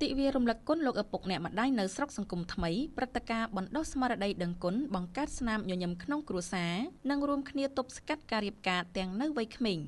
តិវារំលឹកគុណលោកឪពុកអ្នកម្ដាយនៅស្រុកសង្គមថ្មីព្រឹត្តិការណ៍បណ្ដុះស្មារតីដឹងគុណបង្កើតស្នាមញញឹមក្នុងគ្រួសារនិងរួមគ្នាទប់ស្កាត់ការរៀបការទាំងនៅវ័យក្មេង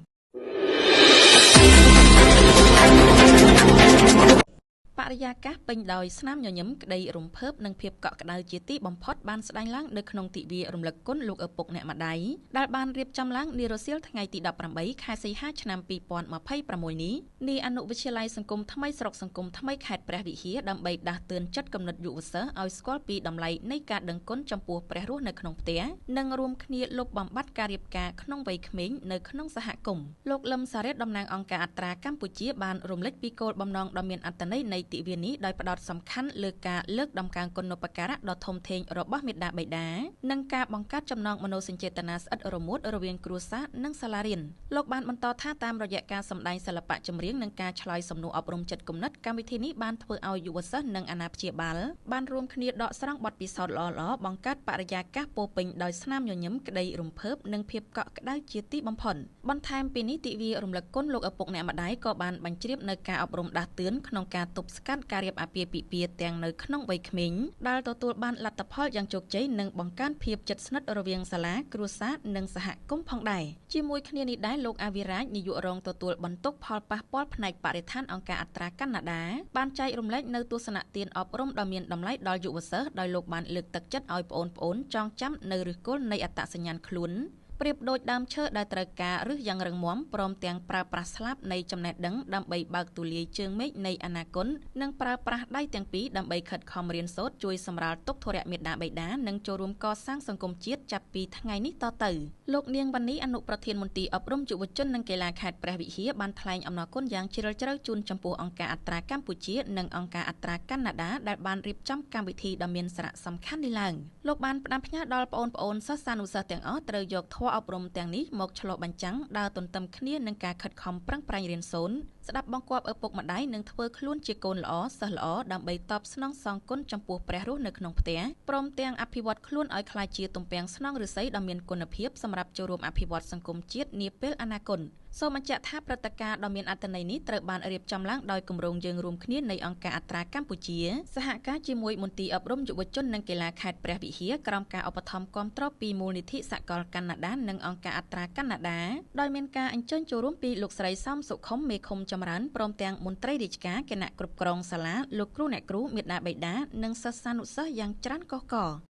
បរិយាកាសពេញដោយស្នាមញញឹមក្តីរំភើបនិងភាពកក់ក្ដៅជាទីបំផុតបានស្ដែងឡើងនៅក្នុងទិវារំលឹកគុណលោកឪពុកអ្នកម្ដាយដែលបានរៀបចំឡើងនារសៀលថ្ងៃទី18ខែសីហាឆ្នាំ2026នេះនាអនុវិទ្យាល័យសង្គមថ្មីស្រុកសង្គមថ្មីខេត្តព្រះវិហារដើម្បីដាស់តឿនចិត្តគំនិតយុវសិស្សឲ្យស្គាល់ពីតម្លៃនៃការដឹងគុណចំពោះព្រះរស់នៅក្នុងផ្ទះនិងរួមគ្នាលុបបំបាត់ការរៀបការក្នុងវ័យក្មេងនៅក្នុងសហគមន៍លោកលឹមសារ៉េតតំណាងអង្គការអត្រាកម្ពុជាបានរំលេចពីគោលបំណងដ៏មានអត្ថន័យនៃទិវានេះដោយផ្ដោតសំខាន់លើការលើកដំកើងគុណូបការៈដ៏ធំធេងរបស់មាតាបិតានិងការបង្កើតចំណងមនោសញ្ចេតនាស្អិតរមួតរវាងគ្រួសារនិងសាលារៀនលោកបានបន្តថាតាមរយៈការសម្ដែងសិល្បៈចម្រៀងនិងការឆ្លើយសំណួរអប់រំចិត្តគំនិតកម្មវិធីនេះបានធ្វើឲ្យយុវសិស្សនិងអាណាព្យាបាលបានរួមគ្នាដកស្រង់បទពិសោធន៍ល្អៗបង្កើតបរិយាកាសពោរពេញដោយស្នាមញញឹមក្តីរំភើបនិងភាពកក់ក្ដៅជាទីបំផុតបន្ថែមពីនេះទិវារំលឹកគុណលោកឪពុកអ្នកម្ដាយក៏បានបញ្ជ្រាបនៅការអប់រំដាស់តឿនក្នុងការទប់ស្កាត់ការរៀបអាពាហ៍ពិពាហ៍ទាំងនៅក្នុងវ័យក្មេងដែលទទួលបានលទ្ធផលយ៉ាងជោគជ័យនិងបង្កើនភាពជិតស្និទ្ធរវាងសាលាគ្រួសារនិងសហគមន៍ផងដែរជាមួយគ្នានេះដែរលោកអាវិរាជនាយករងទទួលបន្ទុកផលប៉ះពាល់ផ្នែកបរិស្ថានអង្គការអត្រាកាណាដាបានចែករំលែកនៅទស្សនៈទានអប់រំដ៏មានតម្លៃដល់យុវសិស្សដោយលោកបានលើកទឹកចិត្តឲ្យប្អូនៗចងចាំនៅឫសគល់នៃអត្តសញ្ញាណខ្លួនប្រៀបដូចដើមឈើដែលត្រូវការឫសយ៉ាងរឹងមាំព្រមទាំងប្រើប្រាស់ស្លាបនៃចំណេះដឹងដើម្បីបើកទូលាយជើងមេឃនៃអនាគតនិងប្រើប្រាស់ដៃទាំងពីរដើម្បីខិតខំរៀនសូត្រជួយសម្រាលទុក្ខធុរៈមេត្តាបិតានិងចូលរួមកសាងសង្គមជាតិចាប់ពីថ្ងៃនេះតទៅលោកនាងវណ្ណីអនុប្រធានមន្ទីរអប់រំយុវជននិងកីឡាខេត្តព្រះវិហារបានថ្លែងអំណរគុណយ៉ាងជ្រាលជ្រៅជូនចំពោះអង្គការអត្រាកម្ពុជានិងអង្គការអត្រាកាណាដាដែលបានរៀបចំកម្មវិធីដ៏មានសារៈសំខាន់នេះឡើងលោកបានផ្ដាំផ្ញើដល់ប្អូនៗសិស្សានុសិស្សទាំងអស់ត្រូវយកធម៌អប់រំទាំងនេះមកឆ្លុះបញ្ចាំងដើរទន្ទឹមគ្នានឹងការខិតខំប្រឹងប្រែងរៀនសូត្រស្ដាប់បង្គាប់ឪពុកម្ដាយនិងធ្វើខ្លួនជាកូនល្អសិស្សល្អដើម្បីតបស្នងសងគុណចំពោះព្រះរស់នៅក្នុងផ្ទះព្រមទាំងអភិវឌ្ឍខ្លួនឲ្យក្លាយជាទំពាំងស្នងឫស្សីដ៏មានគុណភាពសម្រាប់ចូលរួមអភិវឌ្ឍសង្គមជាតិនាពេលអនាគតសូមបញ្ជាក់ថាព្រឹត្តិការណ៍ដ៏មានអត្ថន័យនេះត្រូវបានរៀបចំឡើងដោយគម្រោងយើងរួមគ្នានៃអង្គការអត្រាកម្ពុជាសហការជាមួយមន្ទីរអប់រំយុវជននិងកីឡាខេត្តព្រះវិហារក្រោមការឧបត្ថម្ភគាំទ្រពីមូលនិធិសកលកាណាដានិងអង្គការអត្រាកាណាដាដោយមានការអញ្ជើញចូលរួមពីលោកស្រីសំសុខុមមេឃុំចម្រើនព្រមទាំងមន្ត្រីរាជការគណៈគ្រប់គ្រងសាលាលោកគ្រូអ្នកគ្រូមាតាបិតានិងសិស្សានុសិស្សយ៉ាងច្រើនកុះករ